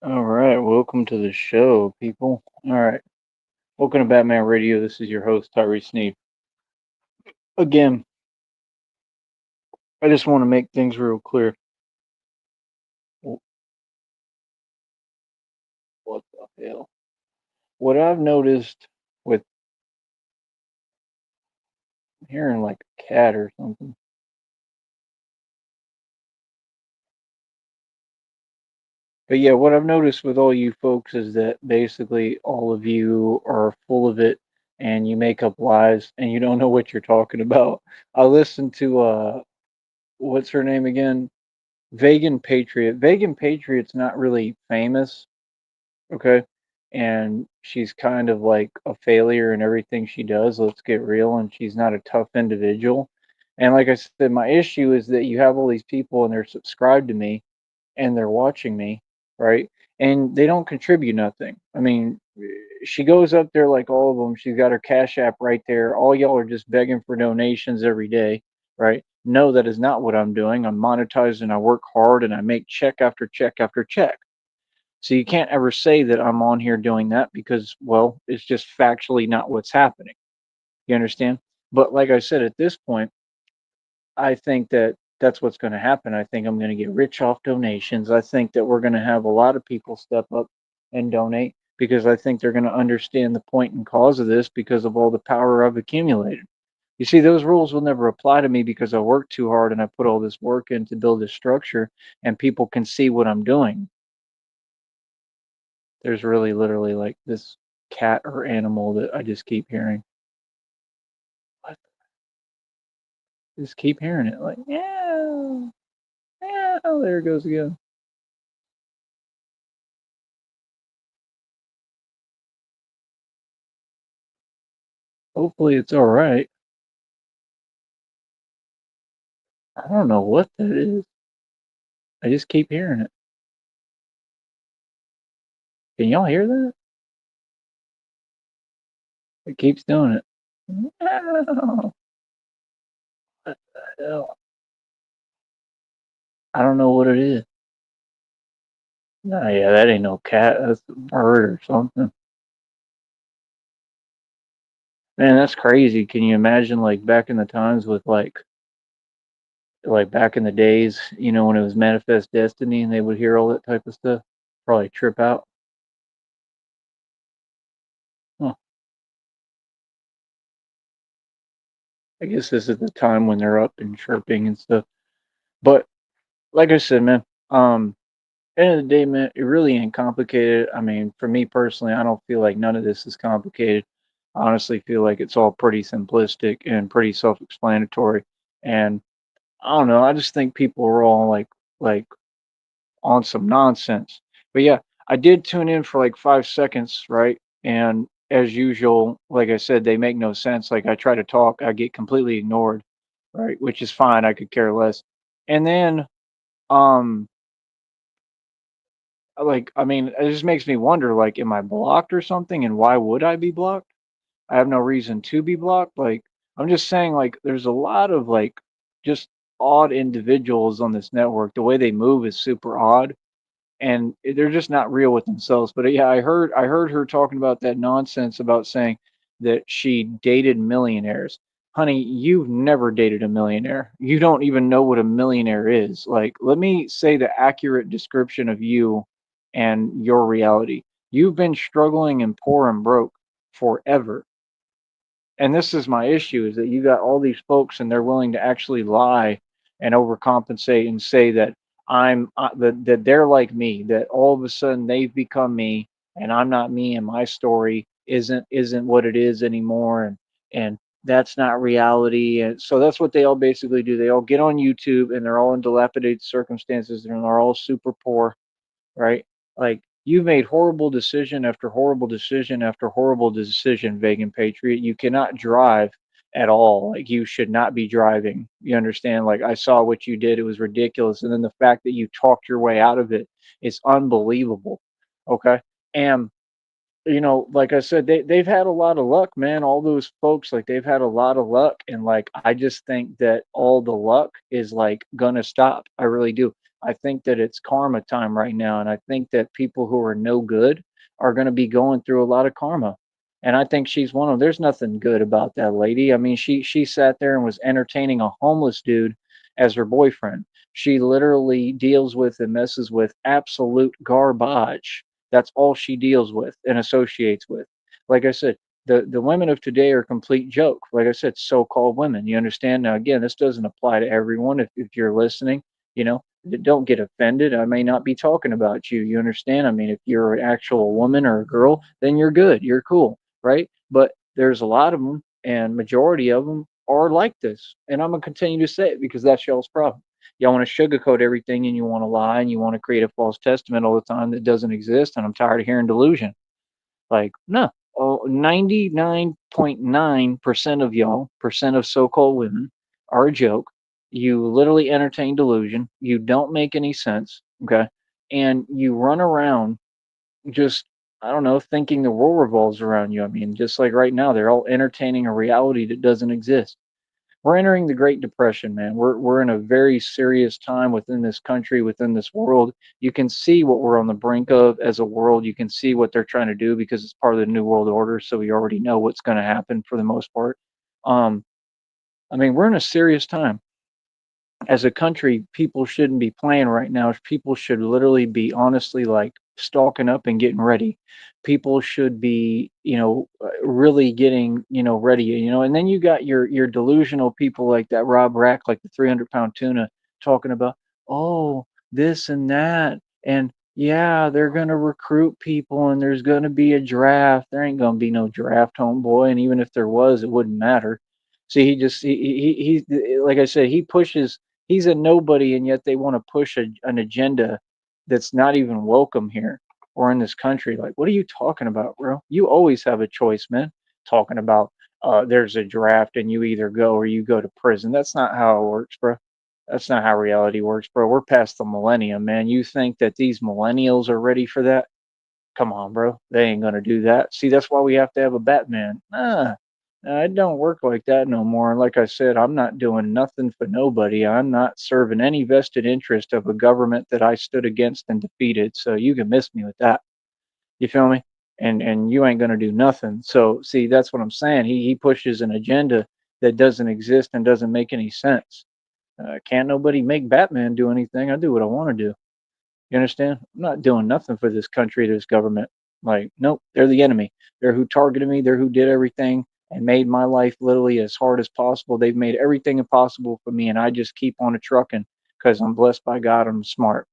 All right, welcome to the show, people. All right, welcome to Batman Radio. This is your host, Tyree Sneed. Again, I just want to make things real clear. Wh- What the hell? What I've noticed with hearing like a cat or something. But yeah, what I've noticed with all you folks is that basically all of you are full of it and you make up lies and you don't know what you're talking about. I listened to what's her name again? Vegan Patriot. Vegan Patriot's not really famous. Okay. And she's kind of like a failure in everything she does. Let's get real. And she's not a tough individual. And like I said, my issue is that you have all these people and they're subscribed to me and they're watching me, right? And they don't contribute nothing. I mean, she goes up there like all of them. She's got her Cash App right there. All y'all are just begging for donations every day, right? No, that is not what I'm doing. I'm monetized and I work hard and I make check after check after check. So you can't ever say that I'm on here doing that because, well, it's just factually not what's happening. You understand? But like I said, at this point, I think that that's what's going to happen. I think I'm going to get rich off donations. I think that we're going to have a lot of people step up and donate because I think they're going to understand the point and cause of this because of all the power I've accumulated. You see, those rules will never apply to me because I work too hard and I put all this work in to build this structure and people can see what I'm doing. There's really literally like this cat or animal that I just keep hearing. What? Just keep hearing it like, yeah, yeah. Oh, there it goes again. Hopefully it's all right. I don't know what that is. I just keep hearing it. Can y'all hear that? It keeps doing it. Meow. What the hell? I don't know what it is. No, yeah, that ain't no cat. That's a bird or something. Man, that's crazy. Can you imagine like back in the times with like back in the days, when it was Manifest Destiny and they would hear all that type of stuff? Probably trip out. Huh. I guess this is the time when they're up and chirping and stuff. But like I said, man, end of the day, man, it really ain't complicated. I mean, for me personally, I don't feel like none of this is complicated. I honestly feel like it's all pretty simplistic and pretty self-explanatory. And I don't know, I just think people are all like on some nonsense. But yeah, I did tune in for like 5 seconds, right? And as usual, like I said, they make no sense. Like I try to talk, I get completely ignored, right? Which is fine. I could care less. And then, um, like, I mean, it just makes me wonder, like, am I blocked or something? And why would I be blocked? I have no reason to be blocked. Like, I'm just saying, like, there's a lot of like just odd individuals on this network. The way they move is super odd and they're just not real with themselves. But yeah, I heard her talking about that nonsense about saying that she dated millionaires. Honey, you've never dated a millionaire. You don't even know what a millionaire is. Like, let me say the accurate description of you and your reality. You've been struggling and poor and broke forever. And this is my issue is that you got all these folks and they're willing to actually lie and overcompensate and say that that they're like me, that all of a sudden they've become me and I'm not me and my story isn't what it is anymore and that's not reality. And so that's what they all basically do. They all get on YouTube and they're all in dilapidated circumstances and they're all super poor, right? Like you've made horrible decision after horrible decision after horrible decision, vegan patriot. You cannot drive at all. Like you should not be driving. You understand? Like I saw what you did. It was ridiculous. And then the fact that you talked your way out of it is unbelievable. Okay. And like I said, they've had a lot of luck, man. All those folks, like they've had a lot of luck, and like I just think that all the luck is like gonna stop. I really do. I think that it's karma time right now, and I think that people who are no good are gonna be going through a lot of karma. And I think she's one of them. There's nothing good about that lady. I mean, she sat there and was entertaining a homeless dude as her boyfriend. She literally deals with and messes with absolute garbage. That's all she deals with and associates with. Like I said, the women of today are a complete joke. Like I said, so-called women. You understand? Now, again, this doesn't apply to everyone. If you're listening, you know, don't get offended. I may not be talking about you. You understand? I mean, if you're an actual woman or a girl, then you're good. You're cool, right? But there's a lot of them, and majority of them are like this. And I'm gonna continue to say it because that's y'all's problem. Y'all want to sugarcoat everything and you want to lie and you want to create a false testament all the time that doesn't exist. And I'm tired of hearing delusion. Like, no, 99.9% of y'all, percent of so called women are a joke. You literally entertain delusion. You don't make any sense. Okay. And you run around just, I don't know, thinking the world revolves around you. I mean, just like right now, they're all entertaining a reality that doesn't exist. We're entering the Great Depression, man. We're in a very serious time within this country, within this world. You can see what we're on the brink of as a world. You can see what they're trying to do because it's part of the New World Order. So we already know what's going to happen for the most part. Um, I mean, we're in a serious time as a country, people shouldn't be playing right now. People should literally be honestly like stalking up and getting ready. People should be, really getting, ready. And then you got your delusional people like that Rob Rack, like the 300-pound tuna, talking about, oh, this and that, and yeah, they're gonna recruit people, and there's gonna be a draft. There ain't gonna be no draft, homeboy, and even if there was, it wouldn't matter. See, he just he like I said, he pushes. He's a nobody, and yet they want to push an agenda that's not even welcome here or in this country. Like, what are you talking about, bro? You always have a choice, man. Talking about there's a draft and you either go or you go to prison. That's not how it works, bro. That's not how reality works, bro. We're past the millennium, man. You think that these millennials are ready for that? Come on, bro. They ain't gonna do that. See, that's why we have to have a Batman. It don't work like that no more. And like I said, I'm not doing nothing for nobody. I'm not serving any vested interest of a government that I stood against and defeated. So you can miss me with that. You feel me? And you ain't gonna do nothing. So see, that's what I'm saying. He pushes an agenda that doesn't exist and doesn't make any sense. Can't nobody make Batman do anything. I do what I want to do. You understand? I'm not doing nothing for this country, this government. Like, nope, they're the enemy. They're who targeted me. They're who did everything and made my life literally as hard as possible. They've made everything impossible for me, and I just keep on a trucking because I'm blessed by God. I'm smart.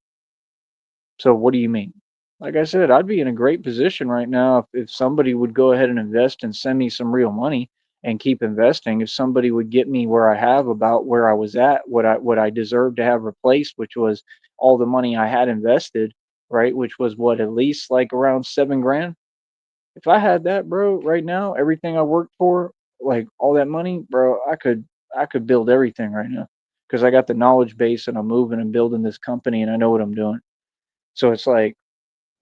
So what do you mean? Like I said, I'd be in a great position right now if somebody would go ahead and invest and send me some real money and keep investing. If somebody would get me where I have about where I was at, what I deserved to have replaced, which was all the money I had invested, right? Which was what, at least like around 7 grand. If I had that, bro, right now, everything I worked for, like all that money, bro, I could build everything right now because I got the knowledge base and I'm moving and building this company and I know what I'm doing. So it's like,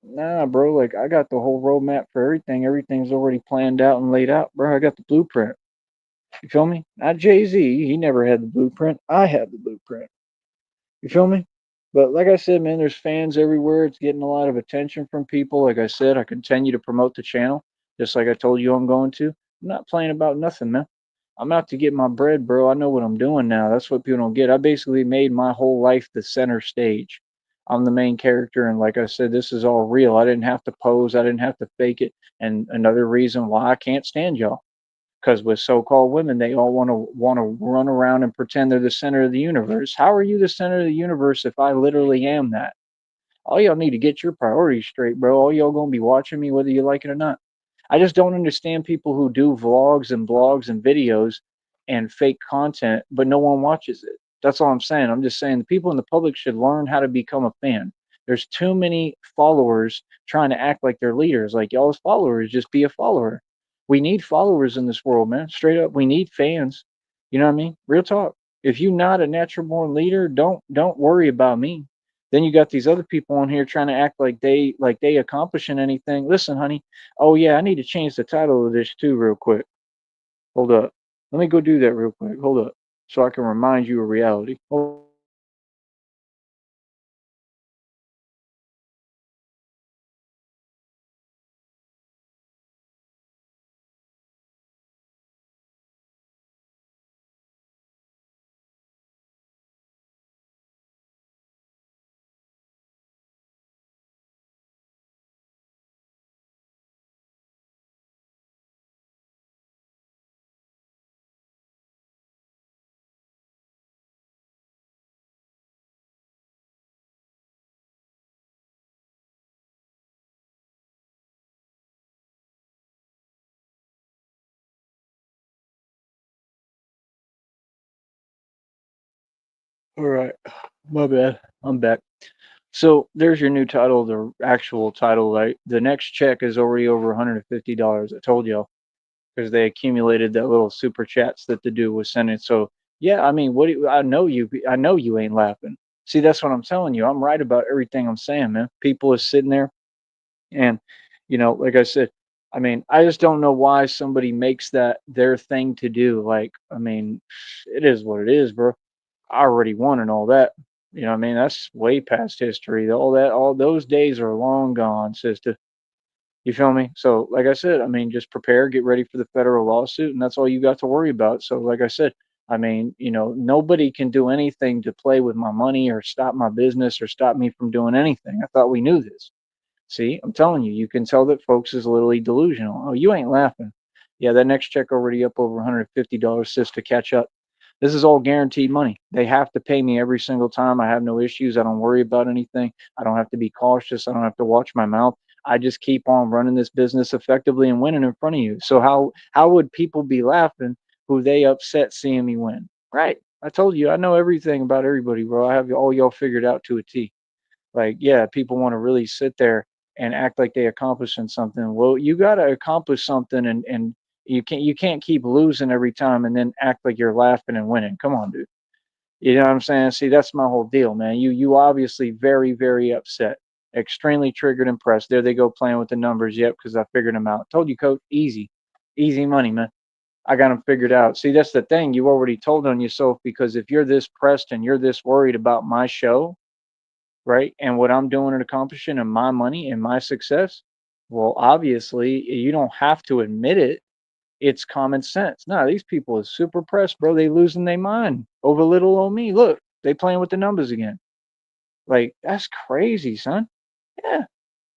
nah, bro, like I got the whole roadmap for everything. Everything's already planned out and laid out, bro. I got the blueprint. You feel me? Not Jay-Z. He never had the blueprint. I had the blueprint. You feel me? But like I said, man, there's fans everywhere. It's getting a lot of attention from people. Like I said, I continue to promote the channel, just like I told you I'm going to. I'm not playing about nothing, man. I'm out to get my bread, bro. I know what I'm doing now. That's what people don't get. I basically made my whole life the center stage. I'm the main character, and like I said, this is all real. I didn't have to pose. I didn't have to fake it. And another reason why I can't stand y'all, because with so-called women, they all want to run around and pretend they're the center of the universe. How are you the center of the universe if I literally am that? All y'all need to get your priorities straight, bro. All y'all gonna be watching me whether you like it or not. I just don't understand people who do vlogs and blogs and videos and fake content, but no one watches it. That's all I'm saying. I'm just saying the people in the public should learn how to become a fan. There's too many followers trying to act like they're leaders. Like y'all as followers, just be a follower. We need followers in this world, man. Straight up, we need fans. You know what I mean? Real talk. If you're not a natural born leader, don't worry about me. Then you got these other people on here trying to act like they accomplishing anything. Listen, honey. Oh yeah, I need to change the title of this too, real quick. Hold up. Let me go do that real quick. Hold up, so I can remind you of reality. All right, my bad. I'm back. So there's your new title, the actual title, right? The next check is already over $150. I told y'all because they accumulated that little super chats that the dude was sending. So yeah, I mean, what do you, I know you ain't laughing. See, that's what I'm telling you. I'm right about everything I'm saying, man. People is sitting there and like I said, I mean, I just don't know why somebody makes that their thing to do. Like, I mean, it is what it is, bro. I already won and all that. You know what I mean? That's way past history. All those days are long gone, sister. You feel me? So, like I said, I mean, just prepare, get ready for the federal lawsuit, and that's all you got to worry about. So, like I said, I mean, nobody can do anything to play with my money or stop my business or stop me from doing anything. I thought we knew this. See, I'm telling you, you can tell that folks is literally delusional. Oh, you ain't laughing. Yeah, that next check already up over $150 just to catch up. This is all guaranteed money. They have to pay me every single time. I have no issues. I don't worry about anything. I don't have to be cautious. I don't have to watch my mouth. I just keep on running this business effectively and winning in front of you. So how would people be laughing who they upset seeing me win? Right. I told you I know everything about everybody, bro. I have all y'all figured out to a T. Like, yeah, people want to really sit there and act like they accomplishing something. Well, you got to accomplish something, and you can't keep losing every time and then act like you're laughing and winning. Come on, dude. You know what I'm saying? See, that's my whole deal, man. You obviously very, very upset, extremely triggered and pressed. There they go playing with the numbers. Yep, because I figured them out. Told you, coach, easy, easy money, man. I got them figured out. See, that's the thing. You already told on yourself because if you're this pressed and you're this worried about my show, right? And what I'm doing and accomplishing and my money and my success, well, obviously, you don't have to admit it. It's common sense. No, these people are super pressed, bro. They losing their mind over little old me. Look, they playing with the numbers again. Like, that's crazy, son. Yeah.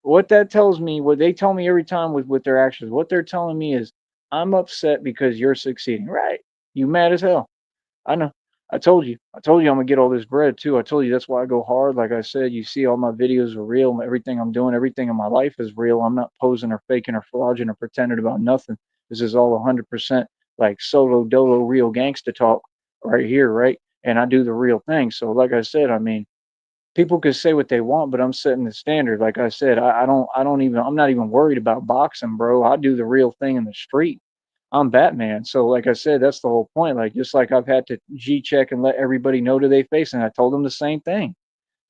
What that tells me, what they tell me every time with their actions, what they're telling me is, I'm upset because you're succeeding. Right. You mad as hell. I know. I told you. I told you I'm gonna get all this bread too. I told you that's why I go hard. Like I said, you see all my videos are real. Everything I'm doing, everything in my life is real. I'm not posing or faking or flogging or pretending about nothing. This is all 100% like solo dolo real gangsta talk right here, right? And I do the real thing. So like I said, I mean, people could say what they want, but I'm setting the standard. Like I said, I'm not even worried about boxing, bro. I do the real thing in the street. I'm Batman. So like I said, that's the whole point. Like just like I've had to G check and let everybody know to their face, and I told them the same thing.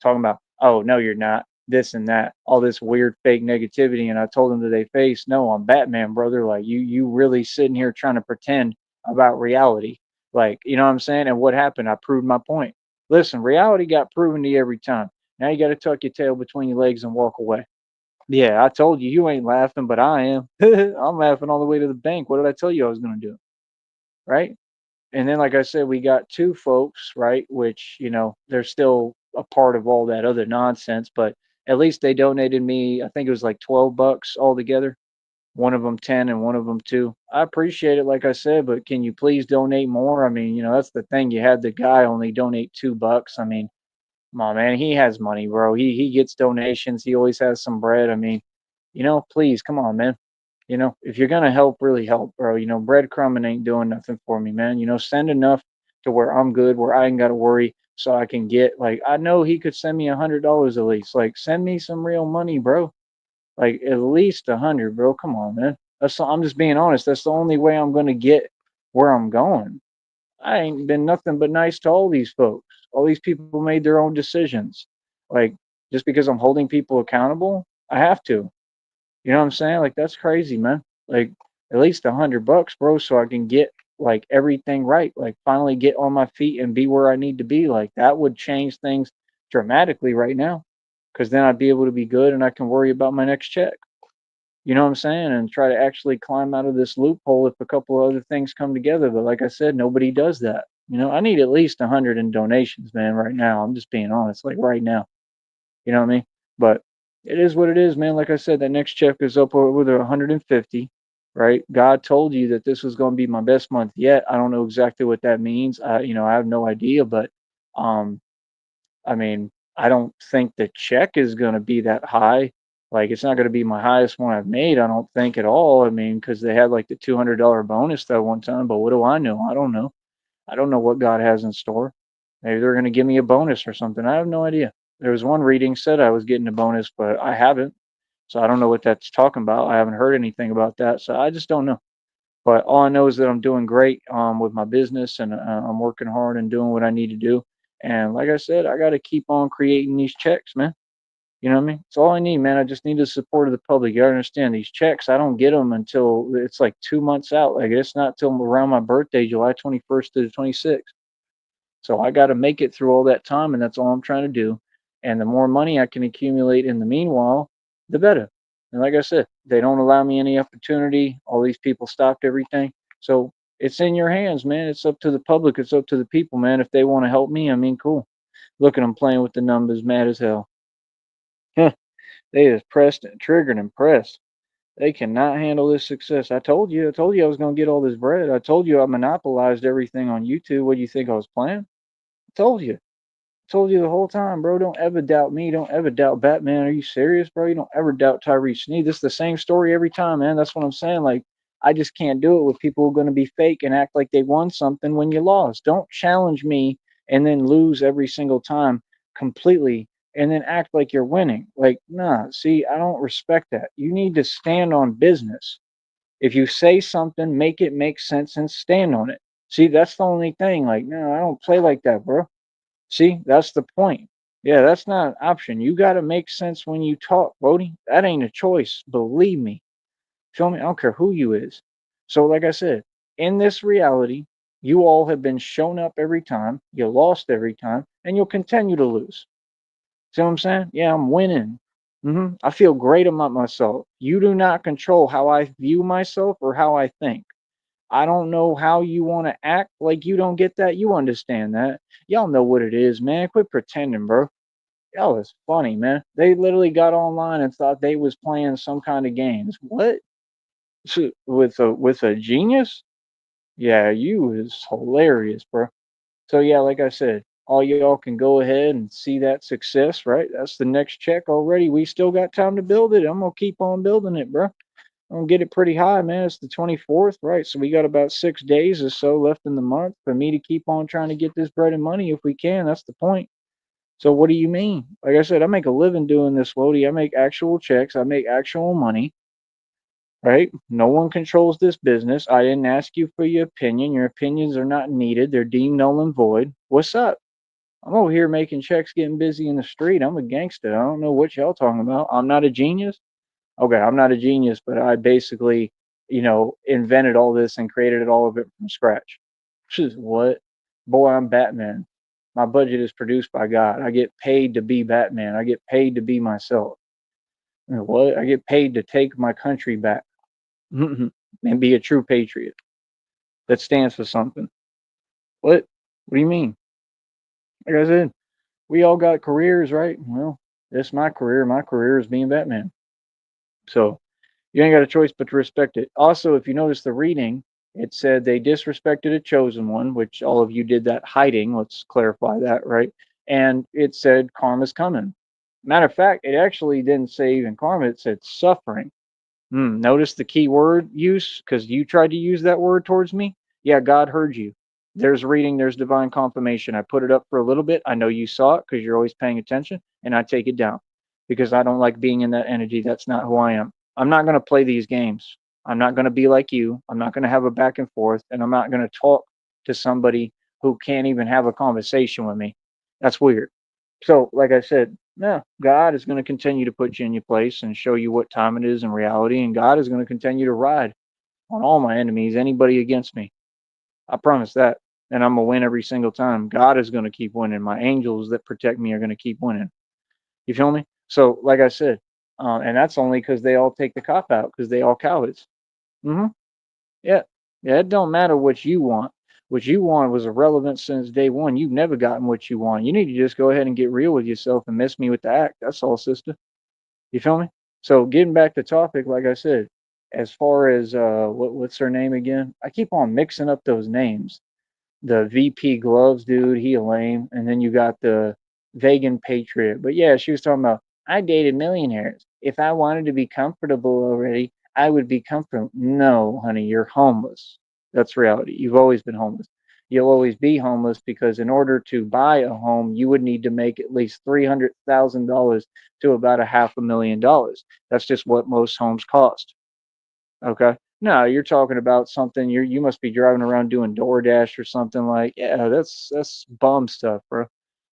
Talking about, oh no, you're not, this and that, all this weird fake negativity. And I told them to their face, no, I'm Batman, brother. Like you really sitting here trying to pretend about reality. Like, you know what I'm saying? And what happened? I proved my point. Listen, reality got proven to you every time. Now you got to tuck your tail between your legs and walk away. Yeah, I told you, you ain't laughing, but I am. I'm laughing all the way to the bank. What did I tell you I was going to do? Right. And then, like I said, we got two folks, right? Which, they're still a part of all that other nonsense, but at least they donated me, I think it was like 12 bucks altogether. One of them 10 and one of them 2. I appreciate it, like I said, but can you please donate more? I mean, that's the thing. You had the guy only donate 2 bucks. I mean, come on, man. He has money, bro. He gets donations. He always has some bread. I mean, please, come on, man. If you're gonna help, really help, bro. Breadcrumbing ain't doing nothing for me, man. Send enough to where I'm good, where I ain't gotta worry, so I can get like I know he could send me $100 at least. Like, send me some real money, bro. Like at least 100, bro. Come on, man. I'm just being honest. That's the only way I'm gonna get where I'm going. I ain't been nothing but nice to all these folks. All these people made their own decisions. Like, just because I'm holding people accountable, I have to. You know what I'm saying? Like, that's crazy, man. Like, at least $100, bro, so I can get like everything right. Like, finally get on my feet and be where I need to be. Like, that would change things dramatically right now. Cause then I'd be able to be good and I can worry about my next check. You know what I'm saying? And try to actually climb out of this loophole if a couple of other things come together. But like I said, nobody does that. I need at least 100 in donations, man, right now. I'm just being honest, like right now. You know what I mean? But it is what it is, man. Like I said, that next check is up with 150, right? God told you that this was going to be my best month yet. I don't know exactly what that means. I have no idea, but um, I mean, I don't think the check is going to be that high. Like, it's not going to be my highest one I've made. I don't think at all. I mean, because they had like the $200 bonus that one time. But what do I know? I don't know. I don't know what God has in store. Maybe they're going to give me a bonus or something. I have no idea. There was one reading said I was getting a bonus, but I haven't. So I don't know what that's talking about. I haven't heard anything about that. So I just don't know. But all I know is that I'm doing great with my business, and I'm working hard and doing what I need to do. And like I said, I got to keep on creating these checks, man. You know what I mean? It's all I need, man. I just need the support of the public. You understand these checks? I don't get them until it's like 2 months out. Like, it's not till around my birthday, July 21st to the 26th. So I got to make it through all that time, and that's all I'm trying to do. And the more money I can accumulate in the meanwhile, the better. And like I said, they don't allow me any opportunity. All these people stopped everything. So it's in your hands, man. It's up to the public. It's up to the people, man. If they want to help me, I mean, cool. Look at them playing with the numbers, mad as hell. They just pressed and triggered and pressed. They cannot handle this success. I told you I was going to get all this bread. I told you I monopolized everything on YouTube. What do you think I was playing? I told you. Told you the whole time, bro. Don't ever doubt me. Don't ever doubt Batman. Are you serious, bro? You don't ever doubt Tyrese Sneed. This is the same story every time, man. That's what I'm saying. Like, I just can't do it with people who are going to be fake and act like they won something when you lost. Don't challenge me and then lose every single time completely and then act like you're winning. Like, nah, see, I don't respect that. You need to stand on business. If you say something, make it make sense and stand on it. See, that's the only thing. Like, no, I don't play like that, bro. See, that's the point. Yeah, that's not an option. You got to make sense when you talk, Bodie. That ain't a choice. Believe me. Feel me? I don't care who you is. So, like I said, in this reality, you all have been shown up every time. You lost every time, and you'll continue to lose. See what I'm saying? Yeah, I'm winning. I feel great about myself. You do not control how I view myself or how I think. I don't know how you want to act like you don't get that. You understand that. Y'all know what it is, man. Quit pretending, bro. Y'all is funny, man. They literally got online and thought they was playing some kind of games. What? With a genius? Yeah, you is hilarious, bro. So yeah, like I said, all y'all can go ahead and see that success, right? That's the next check already. We still got time to build it. I'm gonna keep on building it, bro. I'm gonna get it pretty high, man. It's the 24th, right? So we got about 6 days or so left in the month for me to keep on trying to get this bread and money if we can. That's the point. So what do you mean? Like I said, I make a living doing this, Wody. I make actual checks. I make actual money, right? No one controls this business. I didn't ask you for your opinion. Your opinions are not needed. They're deemed null and void. What's up? I'm over here making checks, getting busy in the street. I'm a gangster. I don't know what y'all talking about. I'm not a genius. Okay, I'm not a genius, but I basically, invented all this and created it all of it from scratch. What? Boy, I'm Batman. My budget is produced by God. I get paid to be Batman. I get paid to be myself. What? I get paid to take my country back and be a true patriot that stands for something. What? What do you mean? Like I said, we all got careers, right? Well, it's my career. My career is being Batman. So you ain't got a choice but to respect it. Also, if you notice the reading, it said they disrespected a chosen one, which all of you did that hiding. Let's clarify that, right? And it said karma's coming. Matter of fact, it actually didn't say even karma, it said suffering. Notice the key word use because you tried to use that word towards me. Yeah, God heard you. There's reading, there's divine confirmation. I put it up for a little bit. I know you saw it because you're always paying attention, and I take it down because I don't like being in that energy. That's not who I am. I'm not going to play these games. I'm not going to be like you. I'm not going to have a back and forth, and I'm not going to talk to somebody who can't even have a conversation with me. That's weird. So, like I said, No, God is going to continue to put you in your place and show you what time it is in reality, and God is going to continue to ride on all my enemies, anybody against me. I promise that. And I'm going to win every single time. God is going to keep winning. My angels that protect me are going to keep winning. You feel me? So, like I said, and that's only because they all take the cop out because they all cowards. Hmm. Yeah. Yeah. It don't matter what you want. What you want was irrelevant since day one. You've never gotten what you want. You need to just go ahead and get real with yourself and miss me with the act. That's all, sister. You feel me? So getting back to topic, like I said, as far as what's her name again? I keep on mixing up those names. The VP Gloves dude, he a lame, and then you got the vegan patriot. But yeah, she was talking about I dated millionaires. If I wanted to be comfortable already, I would be comfortable. No, honey, you're homeless. That's reality. You've always been homeless. You'll always be homeless because in order to buy a home, you would need to make at least $300,000 to about a half $1 million. That's just what most homes cost. Okay. No, you're talking about something you must be driving around doing DoorDash or something like, yeah, that's bum stuff, bro.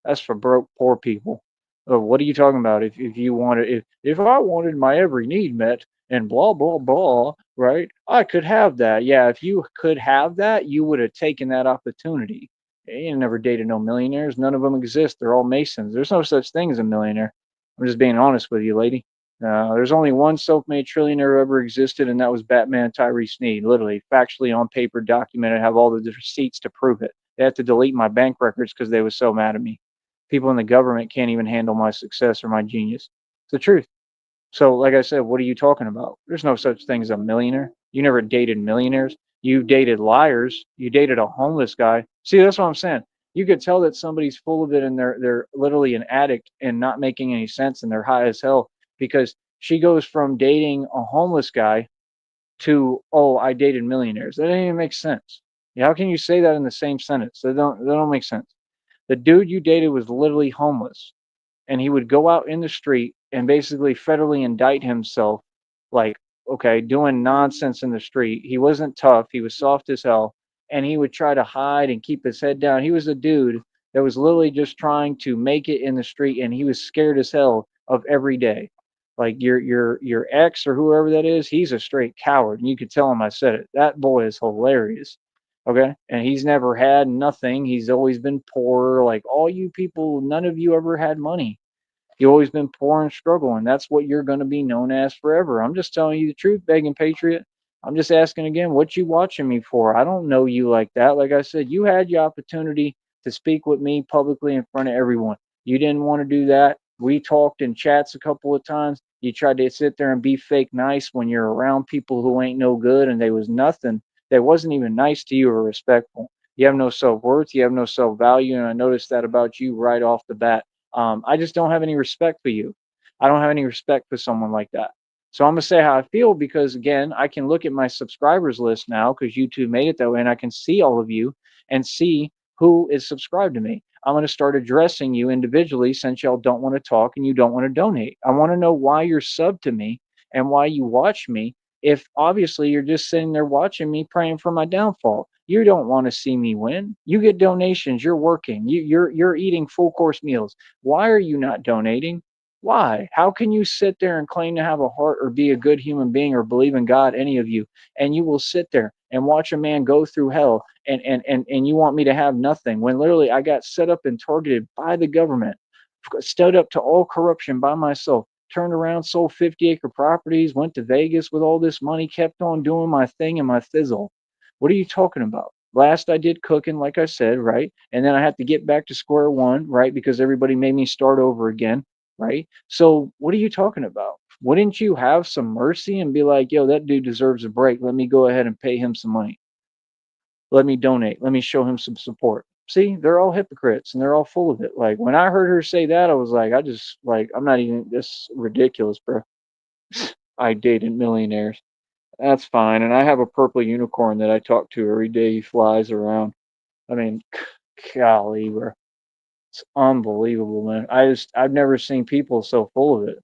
That's for broke poor people. What are you talking about? If you wanted if I wanted my every need met and blah blah blah, right? I could have that. Yeah, if you could have that, you would have taken that opportunity. You ain't never dated no millionaires. None of them exist. They're all Masons. There's no such thing as a millionaire. I'm just being honest with you, lady. There's only one self-made trillionaire who ever existed, and that was Batman Tyree Sneed. Literally, factually on paper, documented, have all the receipts to prove it. They had to delete my bank records because they were so mad at me. People in the government can't even handle my success or my genius. It's the truth. So, like I said, what are you talking about? There's no such thing as a millionaire. You never dated millionaires. You dated liars. You dated a homeless guy. See, that's what I'm saying. You could tell that somebody's full of it and they're literally an addict and not making any sense and they're high as hell because she goes from dating a homeless guy to, oh, I dated millionaires. That doesn't even make sense. How can you say that in the same sentence? That don't make sense. The dude you dated was literally homeless and he would go out in the street and basically federally indict himself, like, okay, doing nonsense in the street. He wasn't tough, he was soft as hell, and he would try to hide and keep his head down. He was a dude that was literally just trying to make it in the street, and he was scared as hell of every day. Like your ex or whoever that is, he's a straight coward, and you could tell him I said it. That boy is hilarious. Okay. And he's never had nothing. He's always been poor. Like all you people, none of you ever had money. You've always been poor and struggling. That's what you're going to be known as forever. I'm just telling you the truth, begging patriot. I'm just asking again, what you watching me for? I don't know you like that. Like I said, you had your opportunity to speak with me publicly in front of everyone. You didn't want to do that. We talked in chats a couple of times. You tried to sit there and be fake nice when you're around people who ain't no good and they was nothing. That wasn't even nice to you or respectful. You have no self worth. You have no self value. And I noticed that about you right off the bat. I just don't have any respect for you. I don't have any respect for someone like that. So I'm gonna say how I feel because again, I can look at my subscribers list now because YouTube made it that way, and I can see all of you and see who is subscribed to me. I'm gonna start addressing you individually since y'all don't want to talk and you don't want to donate. I want to know why you're sub to me and why you watch me. If obviously you're just sitting there watching me praying for my downfall, you don't want to see me win. You get donations. You're working. You're eating full course meals. Why are you not donating? Why? How can you sit there and claim to have a heart or be a good human being or believe in God, any of you, and you will sit there and watch a man go through hell and you want me to have nothing when literally I got set up and targeted by the government, stood up to all corruption by myself, turned around, sold 50-acre properties, went to Vegas with all this money, kept on doing my thing and my fizzle. What are you talking about? Last I did cooking, like I said, right? And then I had to get back to square one, right? Because everybody made me start over again, right? So what are you talking about? Wouldn't you have some mercy and be like, yo, that dude deserves a break. Let me go ahead and pay him some money. Let me donate. Let me show him some support. See, they're all hypocrites and they're all full of it. Like when I heard her say that, I was like, I just like, I'm not even this ridiculous, bro. I dated millionaires. That's fine. And I have a purple unicorn that I talk to every day. He flies around. I mean, golly, bro. It's unbelievable, man. I've never seen people so full of it.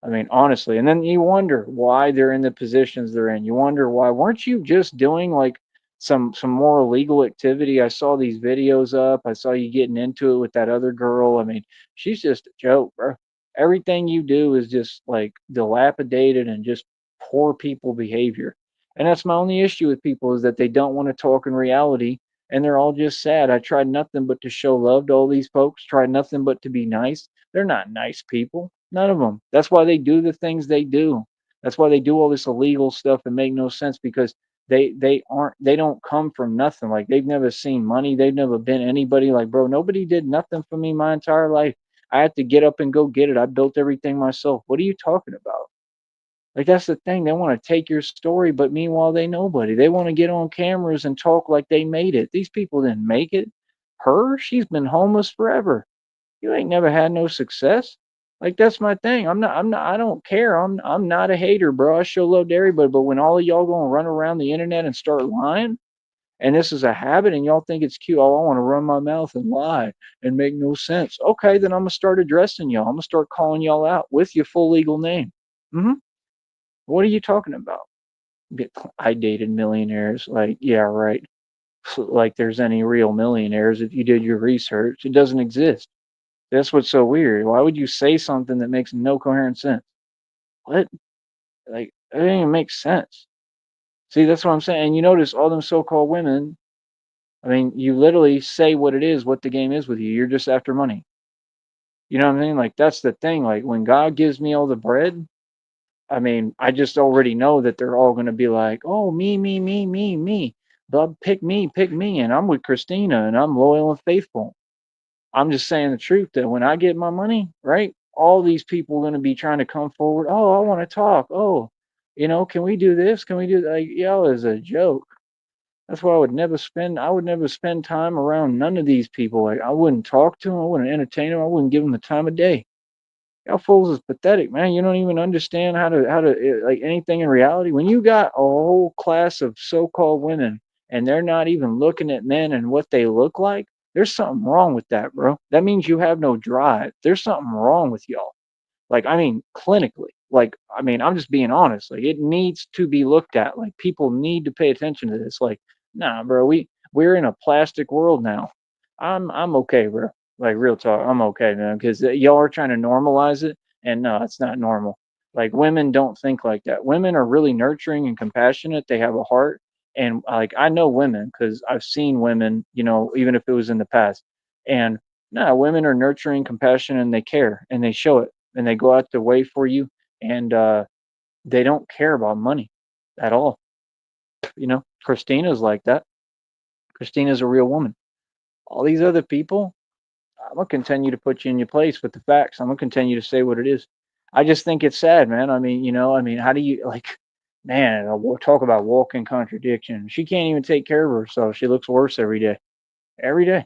I mean, honestly. And then you wonder why they're in the positions they're in. You wonder why weren't you just doing like some more illegal activity? I saw these videos up. I saw you getting into it with that other girl. I mean, she's just a joke, bro. Everything you do is just like dilapidated and just poor people behavior. And that's my only issue with people is that they don't want to talk in reality and they're all just sad. I tried nothing but to show love to all these folks, tried nothing but to be nice. They're not nice people. None of them. That's why they do the things they do. That's why they do all this illegal stuff and make no sense because they don't come from nothing. Like they've never seen money. They've never been anybody. Like, bro, nobody did nothing for me my entire life. I had to get up and go get it. I built everything myself. What are you talking about? Like that's the thing. They want to take your story, but meanwhile they nobody. They want to get on cameras and talk like they made it. These people didn't make it. Her, she's been homeless forever. You ain't never had no success. Like that's my thing. I'm not I don't care. I'm not a hater, bro. I show love to everybody. But when all of y'all gonna run around the internet and start lying, and this is a habit and y'all think it's cute, oh, I want to run my mouth and lie and make no sense. Okay, then I'm gonna start addressing y'all. I'm gonna start calling y'all out with your full legal name. Hmm. What are you talking about? I dated millionaires. Like, yeah, right. Like there's any real millionaires if you did your research. It doesn't exist. That's what's so weird. Why would you say something that makes no coherent sense? What? Like, it doesn't even make sense. See, that's what I'm saying. And you notice all them so-called women, I mean, you literally say what it is, what the game is with you. You're just after money. You know what I mean? Like, that's the thing. Like, when God gives me all the bread, I mean, I just already know that they're all going to be like, oh, me, me, me, me, me. Bub, pick me, pick me. And I'm with Christina and I'm loyal and faithful. I'm just saying the truth that when I get my money, right, all these people are going to be trying to come forward. Oh, I want to talk. Oh, can we do this? Can we do that? Like, y'all is a joke. That's why I would never spend time around none of these people. Like, I wouldn't talk to them. I wouldn't entertain them. I wouldn't give them the time of day. Y'all fools is pathetic, man. You don't even understand how to like anything in reality. When you got a whole class of so-called women and they're not even looking at men and what they look like, there's something wrong with that, bro. That means you have no drive. There's something wrong with y'all. Like, I mean, clinically. Like, I mean, I'm just being honest. Like, it needs to be looked at. Like, people need to pay attention to this. Like, nah, bro, we're in a plastic world now. I'm okay, bro. Like real talk, I'm okay, man. Because y'all are trying to normalize it, and no, it's not normal. Like, women don't think like that. Women are really nurturing and compassionate. They have a heart, and like I know women because I've seen women. Even if it was in the past, and no, women are nurturing, compassionate, and they care, and they show it and they go out the way for you and they don't care about money at all. Christina's like that. Christina's a real woman. All these other people, I'm gonna continue to put you in your place with the facts. I'm gonna continue to say what it is. I just think it's sad, man. I mean, how do you like, man, we'll talk about walking contradiction. She can't even take care of herself. She looks worse every day. Every day.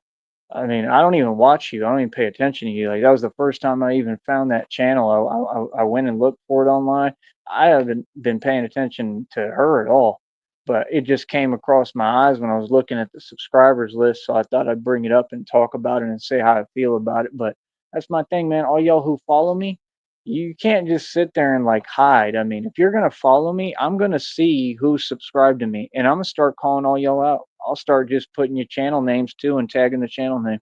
I mean, I don't even watch you. I don't even pay attention to you. Like that was the first time I even found that channel. I went and looked for it online. I haven't been paying attention to her at all, but it just came across my eyes when I was looking at the subscribers list. So I thought I'd bring it up and talk about it and say how I feel about it. But that's my thing, man. All y'all who follow me, you can't just sit there and like hide. I mean, if you're gonna follow me, I'm gonna see who's subscribed to me, and I'm gonna start calling all y'all out. I'll start just putting your channel names too and tagging the channel name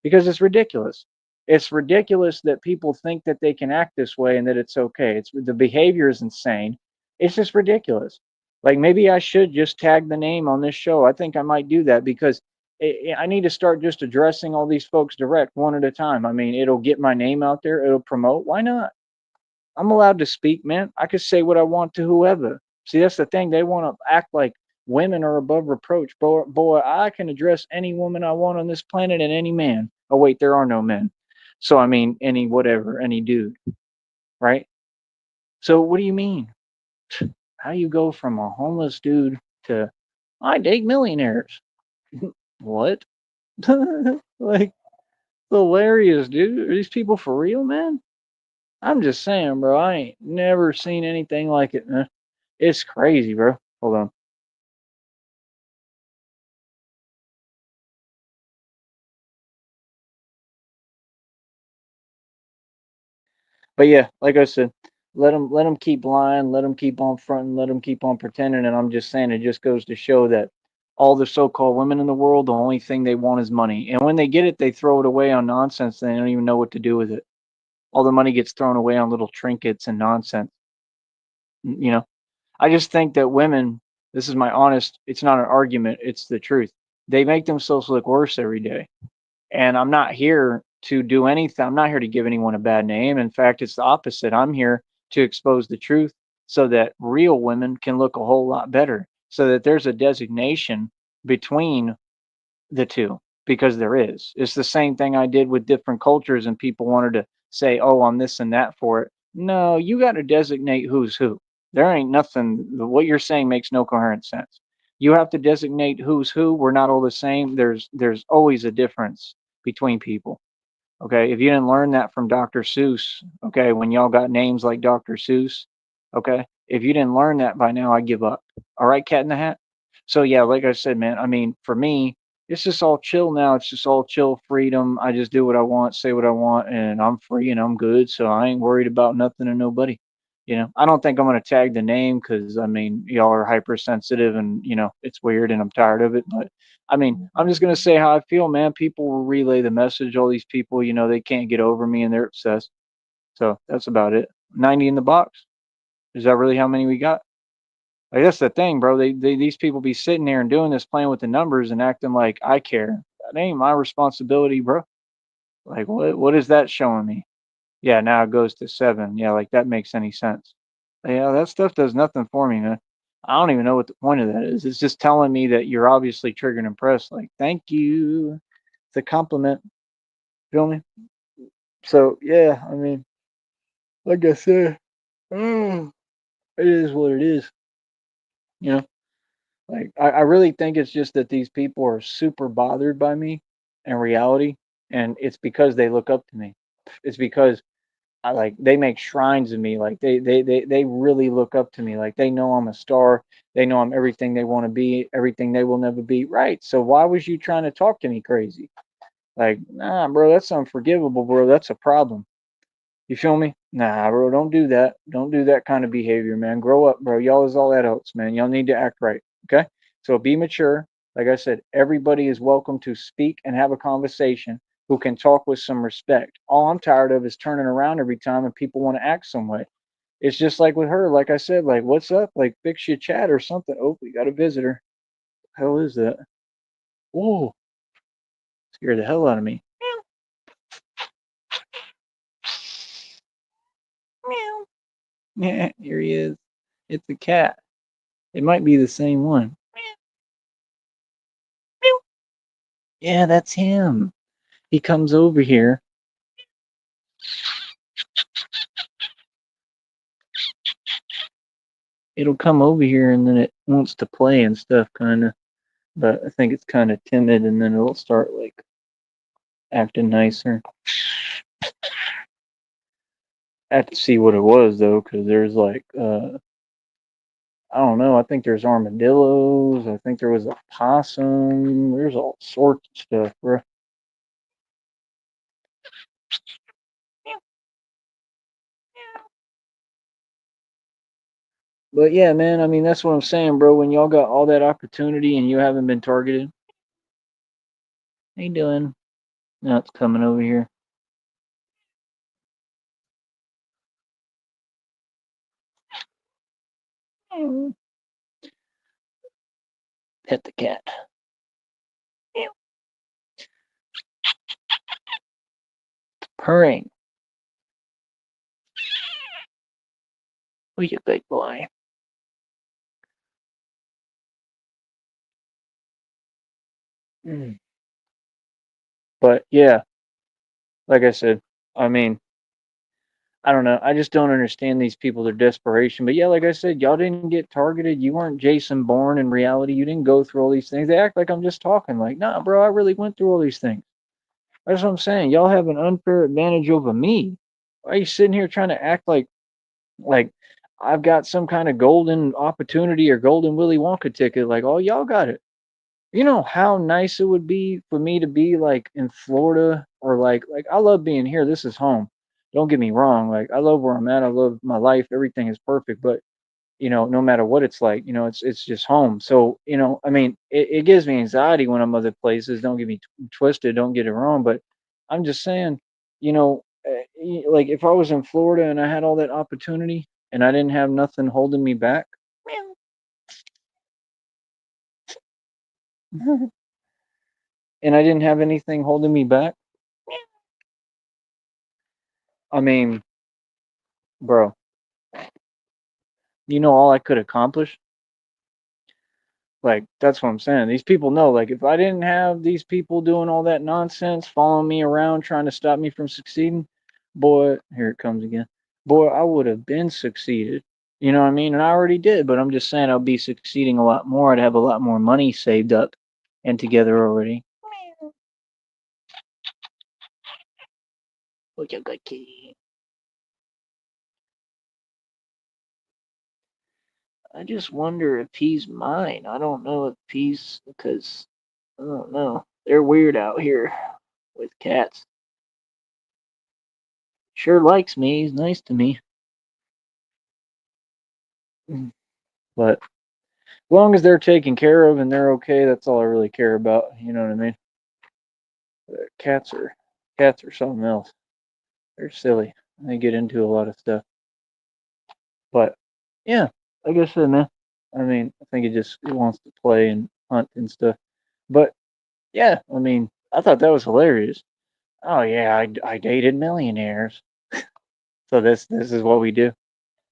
because it's ridiculous. It's ridiculous that people think that they can act this way and that it's okay. It's the behavior is insane. It's just ridiculous. Like maybe I should just tag the name on this show. I think I might do that because I need to start just addressing all these folks direct one at a time. I mean, it'll get my name out there. It'll promote. Why not? I'm allowed to speak, man. I could say what I want to whoever. See, that's the thing. They want to act like women are above reproach. Boy, I can address any woman I want on this planet and any man. Oh, wait, there are no men. So, I mean, any whatever, any dude, right? So, what do you mean? How you go from a homeless dude to I date millionaires? What? Like, hilarious, dude. Are these people for real, man? I'm just saying, bro. I ain't never seen anything like it, man. It's crazy, bro. Hold on. But yeah, like I said, let them keep lying, let them keep on fronting, let them keep on pretending. And I'm just saying, it just goes to show that all the so-called women in the world, the only thing they want is money. And when they get it, they throw it away on nonsense. They don't even know what to do with it. All the money gets thrown away on little trinkets and nonsense. You know, I just think that women, this is my honest, it's not an argument, it's the truth. They make themselves look worse every day. And I'm not here to do anything. I'm not here to give anyone a bad name. In fact, it's the opposite. I'm here to expose the truth so that real women can look a whole lot better, so that there's a designation between the two, because there is. It's the same thing I did with different cultures, and people wanted to say, "Oh, I'm this and that for it." No, you got to designate who's who. There ain't nothing. What you're saying makes no coherent sense. You have to designate who's who. We're not all the same. There's always a difference between people. Okay, if you didn't learn that from Dr. Seuss, okay, when y'all got names like Dr. Seuss, okay, if you didn't learn that by now, I give up. All right, Cat in the Hat. So yeah, like I said, man, I mean, for me, it's just all chill now. It's just all chill freedom. I just do what I want, say what I want, and I'm free and I'm good. So I ain't worried about nothing and nobody. I don't think I'm gonna tag the name because I mean, y'all are hypersensitive and it's weird and I'm tired of it. But I mean, I'm just gonna say how I feel, man. People will relay the message. All these people, they can't get over me and they're obsessed. So that's about it. 90 in the box. Is that really how many we got? Like that's the thing, bro. These people be sitting there and doing this, playing with the numbers and acting like I care. That ain't my responsibility, bro. Like what is that showing me? Yeah, now it goes to 7. Yeah, like that makes any sense. Yeah, that stuff does nothing for me, man. I don't even know what the point of that is. It's just telling me that you're obviously triggered and impressed. Like, thank you. It's a compliment. Feel me? So yeah, I mean, like I said, it is what it is. You know, like I really think it's just that these people are super bothered by me in reality, and it's because they look up to me. It's because I like they make shrines of me. Like they really look up to me. Like they know I'm a star. They know I'm everything they want to be, everything they will never be. Right. So why was you trying to talk to me crazy? Like, nah, bro, that's unforgivable, bro. That's a problem. You feel me? Nah, bro, don't do that. Don't do that kind of behavior, man. Grow up, bro. Y'all is all adults, man. Y'all need to act right. Okay? So be mature. Like I said, everybody is welcome to speak and have a conversation who can talk with some respect. All I'm tired of is turning around every time and people want to act some way. It's just like with her, like I said, like, what's up? Like, fix your chat or something. Oh, we got a visitor. Hell is that? Whoa, scared the hell out of me. Meow. Yeah, here he is. It's a cat. It might be the same one. Yeah, that's him. He comes over here. It'll come over here and then it wants to play and stuff, kind of. But I think it's kind of timid and then it'll start like acting nicer. I have to see what it was though, because there's like, I don't know. I think there's armadillos. I think there was a possum. There's all sorts of stuff, bro. But yeah, man, I mean, that's what I'm saying, bro. When y'all got all that opportunity and you haven't been targeted, how you doing? Now it's coming over here. Pet the cat. Purring. Oh, you good boy. Mm. But yeah, like I said, I mean, I don't know. I just don't understand these people, their desperation. But yeah, like I said, y'all didn't get targeted. You weren't Jason Bourne in reality. You didn't go through all these things. They act like I'm just talking. Like, nah, bro, I really went through all these things. That's what I'm saying. Y'all have an unfair advantage over me. Why are you sitting here trying to act like I've got some kind of golden opportunity or golden Willy Wonka ticket? Like, oh, y'all got it. You know how nice it would be for me to be like in Florida or like I love being here. This is home. Don't get me wrong. Like I love where I'm at. I love my life. Everything is perfect. But no matter what it's like, it's just home. So, I mean, it gives me anxiety when I'm other places. Don't get me twisted. Don't get it wrong. But I'm just saying, like if I was in Florida and I had all that opportunity and I didn't have nothing holding me back, and I didn't have anything holding me back, I mean, bro, you know all I could accomplish. Like that's what I'm saying. These people know. Like if I didn't have these people doing all that nonsense, following me around, trying to stop me from succeeding, boy, here it comes again. Boy, I would have been succeeded. You know what I mean? And I already did, but I'm just saying I'll be succeeding a lot more. I'd have a lot more money saved up and together already. Look at that kitty. I just wonder if he's mine. I don't know if he's because I don't know. They're weird out here with cats. Sure likes me. He's nice to me. But as long as they're taken care of and they're okay, that's all I really care about. You know what I mean? Cats are something else. They're silly. They get into a lot of stuff. But yeah, like I said, man. I mean, I think it wants to play and hunt and stuff. But yeah, I mean, I thought that was hilarious. Oh yeah, I dated millionaires. So this is what we do.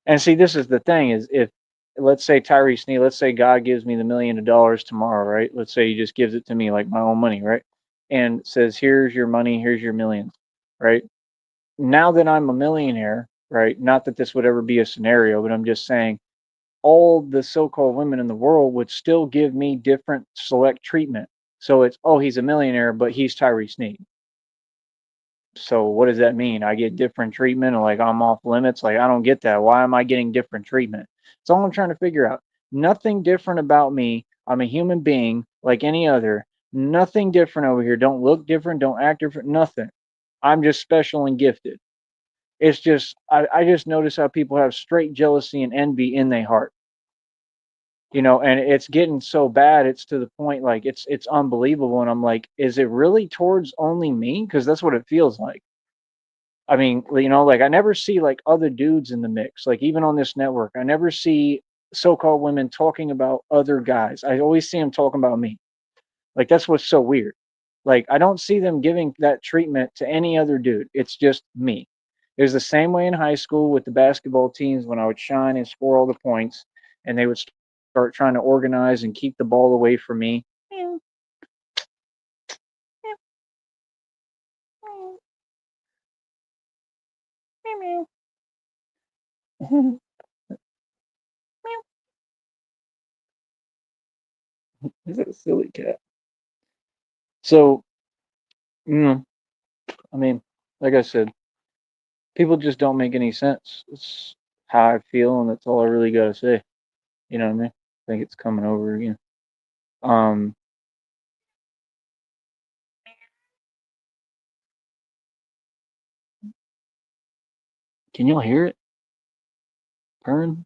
And see, this is the thing is if let's say Tyree Sneed, let's say God gives me the $1 million tomorrow, right? Let's say he just gives it to me like my own money, right? And says, here's your money, here's your millions, right? Now that I'm a millionaire, right? Not that this would ever be a scenario, but I'm just saying all the so-called women in the world would still give me different select treatment. So it's, oh, he's a millionaire, but he's Tyree Sneed. So what does that mean? I get different treatment, or like I'm off limits? Like I don't get that. Why am I getting different treatment? It's all I'm trying to figure out. Nothing different about me. I'm a human being like any other. Nothing different over here. Don't look different. Don't act different. Nothing. I'm just special and gifted. It's just I just notice how people have straight jealousy and envy in their heart. And it's getting so bad. It's to the point like it's unbelievable. And I'm like, is it really towards only me? Because that's what it feels like. I mean, like I never see like other dudes in the mix. Like even on this network, I never see so-called women talking about other guys. I always see them talking about me. Like that's what's so weird. Like I don't see them giving that treatment to any other dude. It's just me. It was the same way in high school with the basketball teams when I would shine and score all the points, and they would start trying to organize and keep the ball away from me. Is that a silly cat? So, mm, I mean, like I said, people just don't make any sense. It's how I feel, and that's all I really got to say. You know what I mean? I think it's coming over again. Um, can y'all hear it? Purring?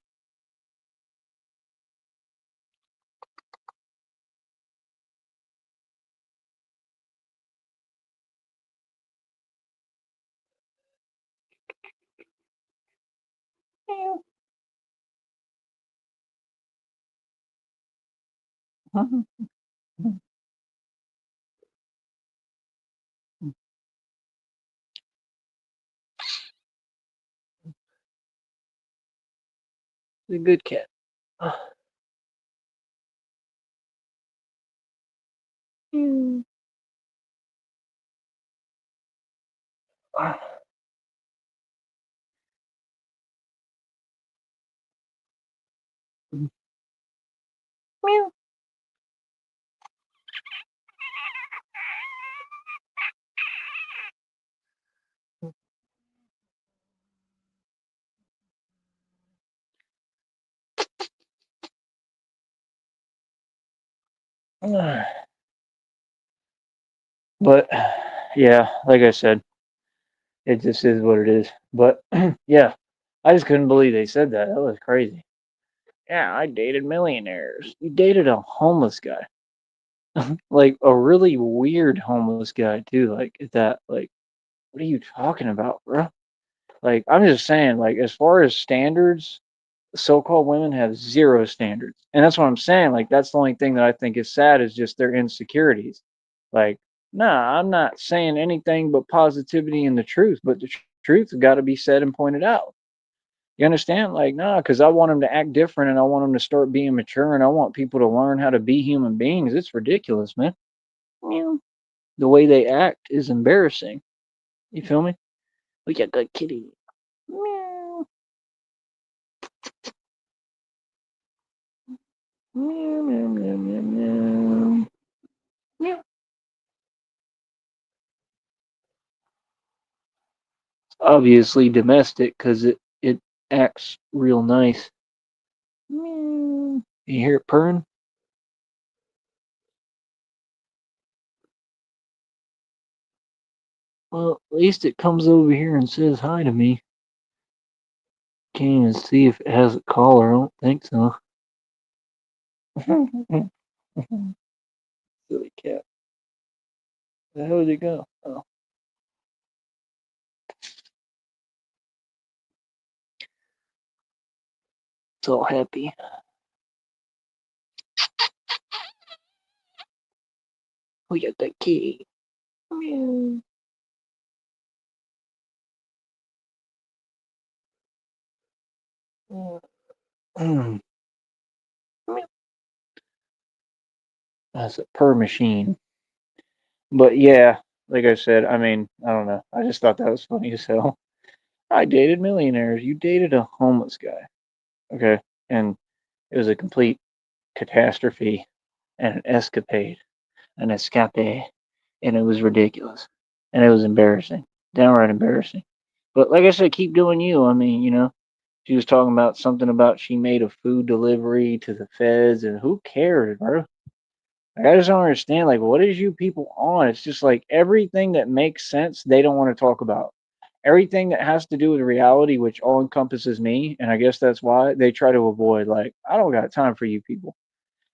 It's a good cat. Meow. But yeah, like I said, it just is what it is. But yeah, I just couldn't believe they said that. That was crazy. Yeah, I dated millionaires. You dated a homeless guy, like a really weird homeless guy too. Like that, like what are you talking about, bro? Like, I'm just saying, like, as far as standards, so-called women have zero standards. And that's what I'm saying. Like, that's the only thing that I think is sad is just their insecurities. Like, nah, I'm not saying anything but positivity and the truth, but the truth has got to be said and pointed out. You understand? Like, nah, because I want them to act different and I want them to start being mature and I want people to learn how to be human beings. It's ridiculous, man. Yeah. The way they act is embarrassing. You feel me? Look at that kitty. Meow. Meow, meow, meow, meow, meow. Meow. Obviously domestic because it acts real nice. Meow. You hear it purring? Well, at least it comes over here and says hi to me. Can't even see if it has a collar. I don't think so. Silly cat. Where the hell did it go? Oh, it's all happy. We got that key. Meow. Mm. That's a purr machine. But yeah, like I said, I mean, I don't know. I just thought that was funny as hell. I dated millionaires. You dated a homeless guy. Okay. And it was a complete catastrophe and an escapade, an escape. And it was ridiculous. And it was embarrassing. Downright embarrassing. But like I said, keep doing you. I mean, she was talking about something about she made a food delivery to the feds, and who cares, bro? Like, I just don't understand. Like, what is you people on? It's just like everything that makes sense, they don't want to talk about. Everything that has to do with reality, which all encompasses me, and I guess that's why they try to avoid. Like, I don't got time for you people.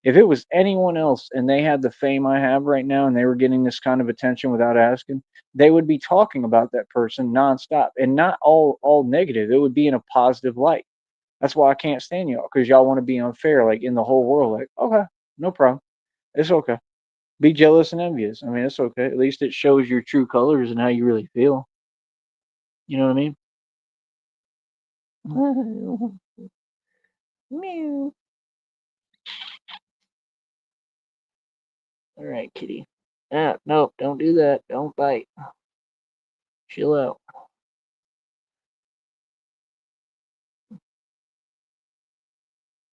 If it was anyone else and they had the fame I have right now and they were getting this kind of attention without asking, they would be talking about that person nonstop and not all negative. It would be in a positive light. That's why I can't stand y'all because y'all want to be unfair, like in the whole world. Like, okay, no problem. It's okay. Be jealous and envious. I mean, it's okay. At least it shows your true colors and how you really feel. You know what I mean? Meow. All right, kitty. Ah, nope, don't do that. Don't bite. Chill out.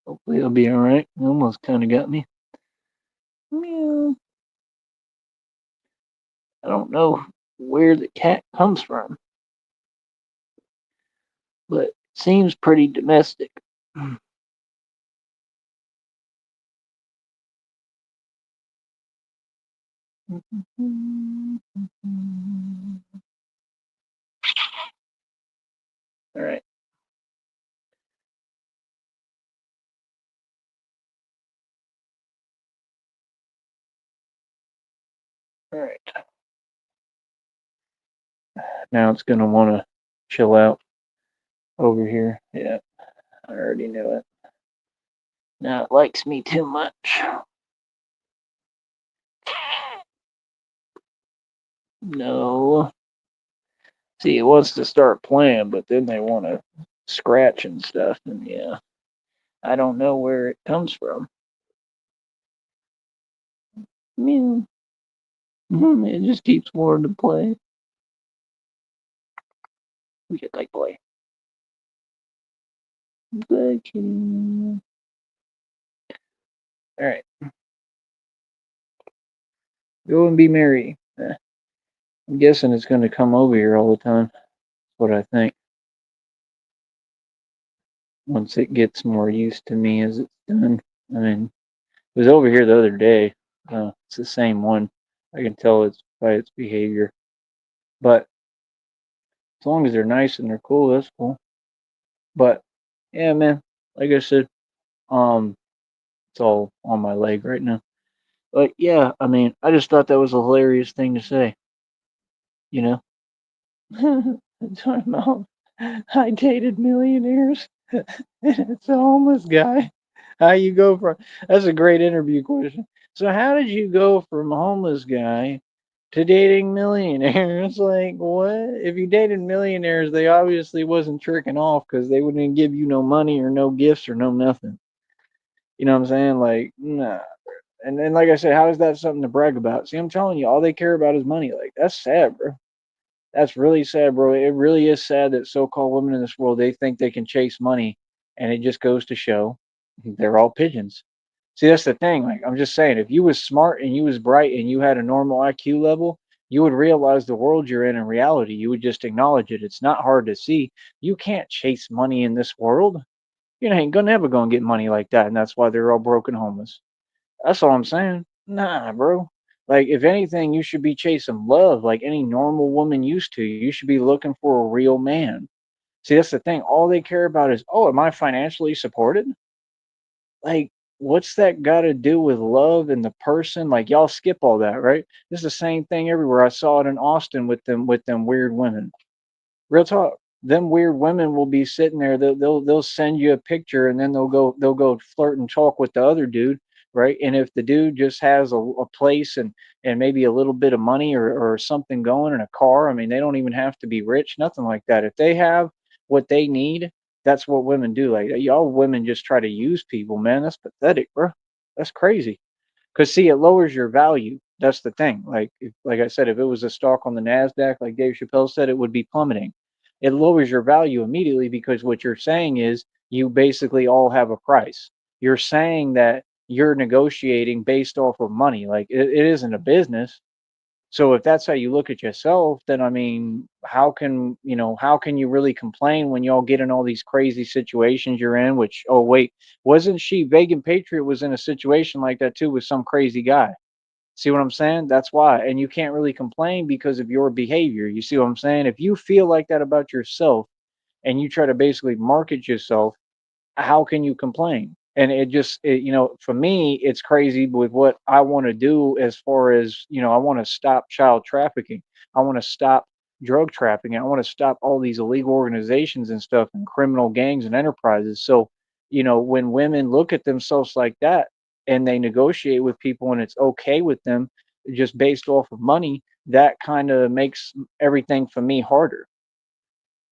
Hopefully it'll be all right. It almost kind of got me. Meow. I don't know where the cat comes from, but it seems pretty domestic. All right. All right. Now it's gonna want to chill out over here. Yeah, I already knew it. Now it likes me too much. No. See, it wants to start playing, but then they want to scratch and stuff. And yeah, I don't know where it comes from. Mew. It just keeps wanting to play. We get like boy. Good kitty. All right, go and be merry. I'm guessing it's going to come over here all the time. That's what I think. Once it gets more used to me as it's done. I mean, it was over here the other day. It's the same one. I can tell it's by its behavior. But as long as they're nice and they're cool, that's cool. But yeah, man, like I said, um, it's all on my leg right now. But yeah, I mean, I just thought that was a hilarious thing to say. You know, I'm talking about I dated millionaires and it's a homeless guy. How you go from That's a great interview question. So how did you go from homeless guy to dating millionaires? Like what? If you dated millionaires, they obviously wasn't tricking off because they wouldn't give you no money or no gifts or no nothing. You know what I'm saying? Like, nah. And then, like I said, how is that something to brag about? See, I'm telling you, all they care about is money. Like, that's sad, bro. That's really sad, bro. It really is sad that so-called women in this world they think they can chase money, and it just goes to show they're all pigeons. See, that's the thing. Like, I'm just saying, if you was smart and you was bright and you had a normal IQ level, you would realize the world you're in reality. You would just acknowledge it. It's not hard to see. You can't chase money in this world. You ain't gonna never gonna get money like that, and that's why they're all broken homeless. That's all I'm saying. Nah, bro. Like, if anything, you should be chasing love like any normal woman used to. You should be looking for a real man. See, that's the thing. All they care about is, oh, am I financially supported? Like, what's that got to do with love and the person? Like, y'all skip all that, right? This is the same thing everywhere. I saw it in Austin with them weird women. Real talk. Them weird women will be sitting there. They'll send you a picture, and then they'll go flirt and talk with the other dude, right? And if the dude just has a place and maybe a little bit of money or something going in a car, I mean, they don't even have to be rich, nothing like that. If they have what they need, that's what women do. Like y'all women just try to use people, man. That's pathetic, bro. That's crazy. Because see, it lowers your value. That's the thing. Like I said, if it was a stock on the Nasdaq, like Dave Chappelle said, it would be plummeting. It lowers your value immediately because what you're saying is you basically all have a price. You're saying that you're negotiating based off of money. Like it isn't a business. So if that's how you look at yourself, then I mean, how can you really complain when y'all get in all these crazy situations you're in? Which, oh wait, wasn't she Vegan Patriot was in a situation like that too with some crazy guy? See what I'm saying? That's why. And you can't really complain because of your behavior. You see what I'm saying? If you feel like that about yourself and you try to basically market yourself, how can you complain? And for me, it's crazy with what I want to do as far as, I want to stop child trafficking. I want to stop drug trafficking. I want to stop all these illegal organizations and stuff and criminal gangs and enterprises. So, when women look at themselves like that and they negotiate with people and it's okay with them just based off of money, that kind of makes everything for me harder.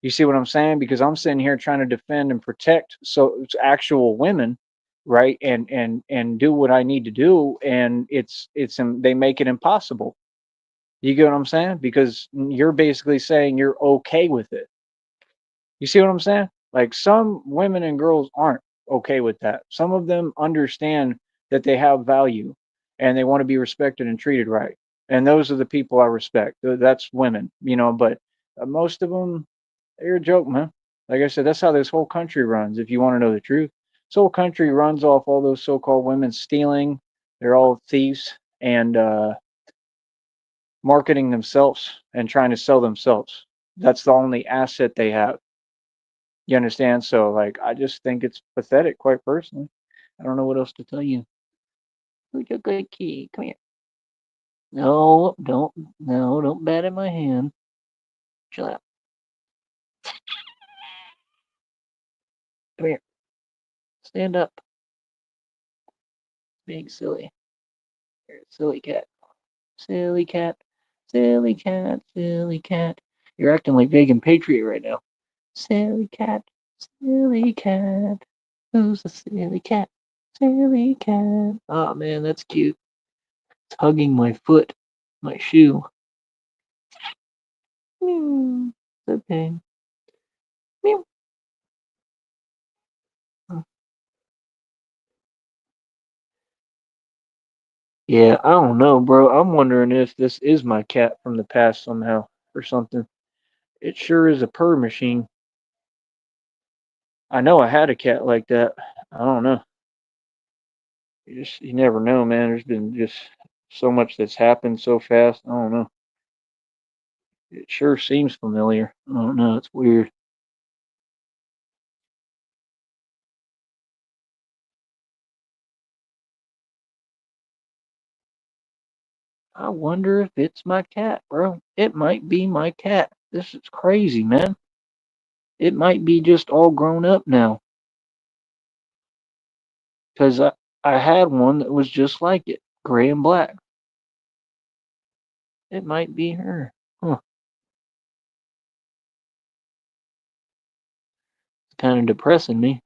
You see what I'm saying? Because I'm sitting here trying to defend and protect it's actual women, right? And do what I need to do, and they make it impossible. You get what I'm saying? Because you're basically saying you're okay with it. You see what I'm saying? Like some women and girls aren't okay with that. Some of them understand that they have value and they want to be respected and treated right. And those are the people I respect. That's women, but most of them, you're a joke, man. Like I said, that's how this whole country runs. If you want to know the truth, this whole country runs off all those so-called women stealing. They're all thieves and marketing themselves and trying to sell themselves. That's the only asset they have. You understand? So, like, I just think it's pathetic, quite personally. I don't know what else to tell you. Who's a good key? Come here. No, don't. No, don't bat in my hand. Chill out. Come here. Stand up. Being silly. You're a silly cat. Silly cat, silly cat, silly cat. You're acting like Vegan Patriot right now. Silly cat, silly cat. Who's a silly cat? Silly cat. Oh man, that's cute. It's hugging my foot, my shoe. Meow. It's okay. Meow. Yeah, I don't know, bro. I'm wondering if this is my cat from the past somehow or something. It sure is a purr machine. I know I had a cat like that. I don't know. You never know, man. There's been just so much that's happened so fast. I don't know. It sure seems familiar. I don't know. It's weird. I wonder if it's my cat, bro. It might be my cat. This is crazy, man. It might be just all grown up now. Because I had one that was just like it, gray and black. It might be her. Huh. It's kind of depressing me.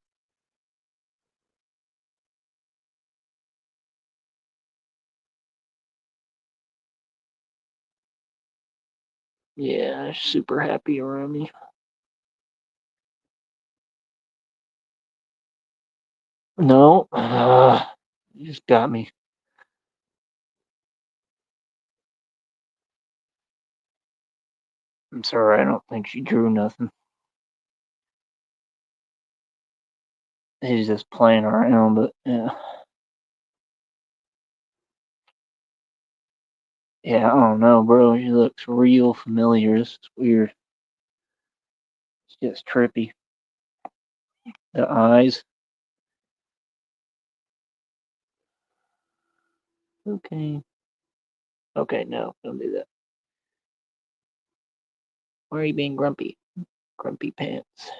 Yeah, super happy around me. No, you just got me. I'm sorry, I don't think she drew nothing. He's just playing around, but yeah. Yeah, I don't know, bro. She looks real familiar. This is weird. It's just trippy. The eyes. Okay. Okay, no, don't do that. Why are you being grumpy? Grumpy pants.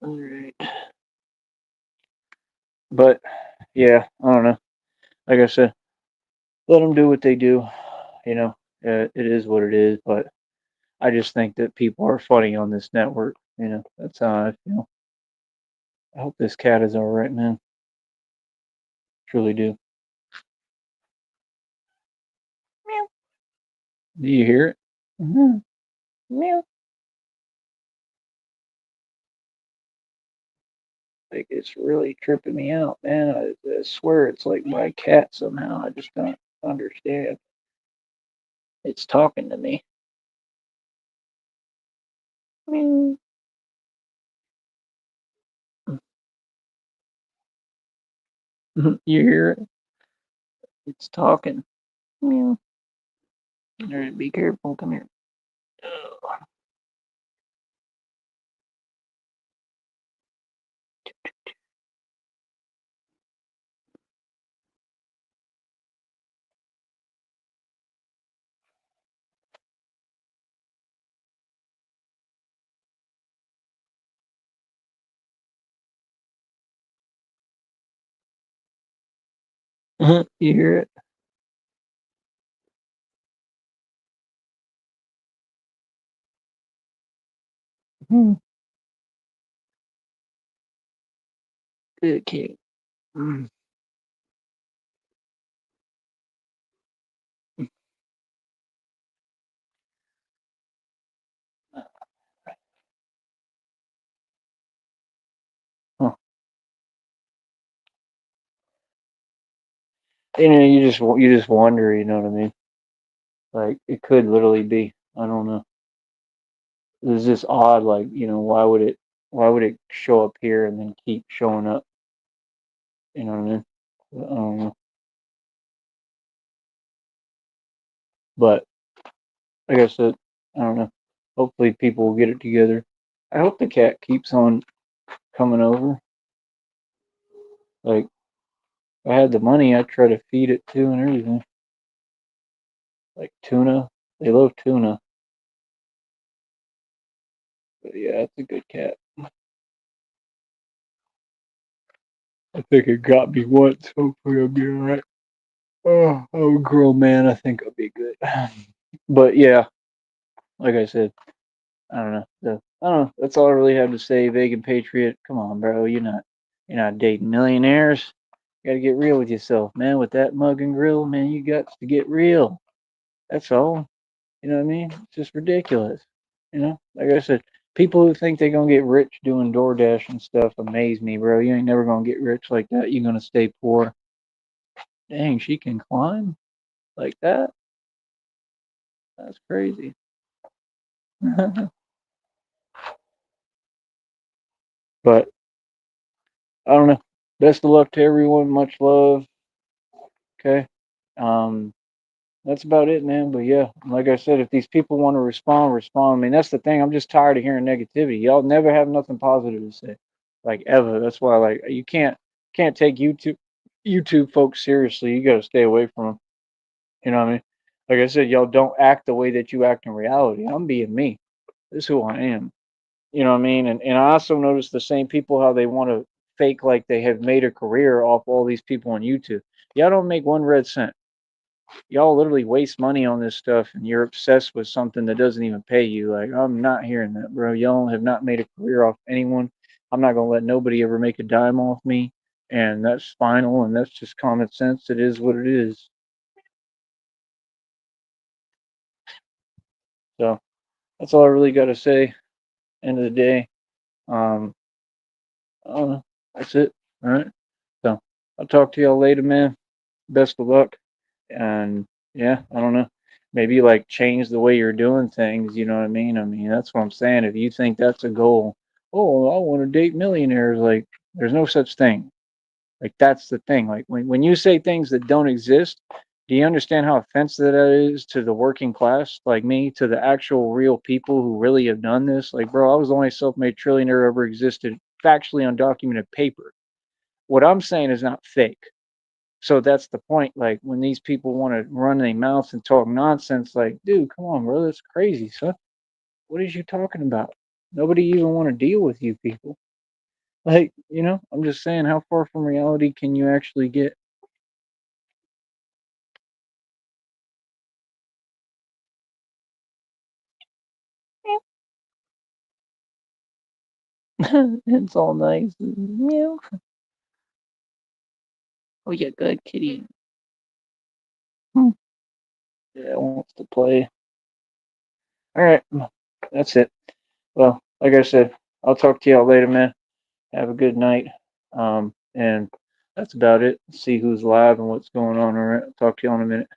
Alright. But, yeah, I don't know. Like I said, let them do what they do. You know, it is what it is, but I just think that people are funny on this network. You know, that's how I feel. I hope this cat is alright, man. Truly do. Meow. Do you hear it? Mm-hmm. Meow. Like, it's really tripping me out, man. I swear it's like my cat somehow. I just don't understand. It's talking to me. Meow. You hear it? It's talking. Meow. All right, be careful. Come here. You hear it? Hmm. Good kid. Mm. Huh. You just wonder. You know what I mean? Like it could literally be. I don't know. It's just odd. Like why would it show up here and then keep showing up? You know what I mean? I don't know. But like I said, I don't know. Hopefully people will get it together. I hope the cat keeps on coming over. Like if I had the money, I'd try to feed it too and everything. Like tuna. They love tuna. But yeah, it's a good cat. I think it got me once. Hopefully I'll be alright. Oh, I'm a grown man. I think I'll be good. But yeah, like I said, I don't know. I don't know. That's all I really have to say. Vegan Patriot. Come on, bro. You're not dating millionaires. You gotta get real with yourself, man. With that mug and grill, man, you got to get real. That's all. You know what I mean? It's just ridiculous. You know, like I said, people who think they're gonna get rich doing DoorDash and stuff amaze me, bro. You ain't never gonna get rich like that. You're gonna stay poor. Dang, she can climb like that. That's crazy. But I don't know. Best of luck to everyone. Much love. Okay. Um, that's about it, man. But yeah, like I said, if these people want to respond, respond. I mean, that's the thing. I'm just tired of hearing negativity. Y'all never have nothing positive to say, like ever. That's why, like, you can't take YouTube folks seriously. You got to stay away from them. You know what I mean? Like I said, y'all don't act the way that you act in reality. I'm being me. This is who I am. You know what I mean? And I also notice the same people how they want to fake like they have made a career off all these people on YouTube. Y'all don't make one red cent. Y'all literally waste money on this stuff and you're obsessed with something that doesn't even pay you. Like, I'm not hearing that, bro. Y'all have not made a career off anyone. I'm not gonna let nobody ever make a dime off me. And that's final and that's just common sense. It is what it is. So that's all I really gotta say. End of the day. Um I don't know. That's it. All right. So I'll talk to y'all later, man. Best of luck. And yeah, I don't know. Maybe like change the way you're doing things. You know what I mean? I mean, that's what I'm saying. If you think that's a goal, oh, I want to date millionaires, like, there's no such thing. Like, that's the thing. Like, when you say things that don't exist, do you understand how offensive that is to the working class, like me, to the actual real people who really have done this? Like, bro, I was the only self made trillionaire ever existed, factually undocumented paper. What I'm saying is not fake. So that's the point. Like, when these people want to run their mouths and talk nonsense, like, dude, come on, bro, that's crazy, son. What is you talking about? Nobody even want to deal with you people. Like, I'm just saying, how far from reality can you actually get? It's all nice. Meow. Oh yeah, good kitty. Hmm. Yeah, wants to play. All right, that's it. Well, like I said, I'll talk to y'all later, man. Have a good night. And that's about it. See who's live and what's going on. All right, talk to you all in a minute.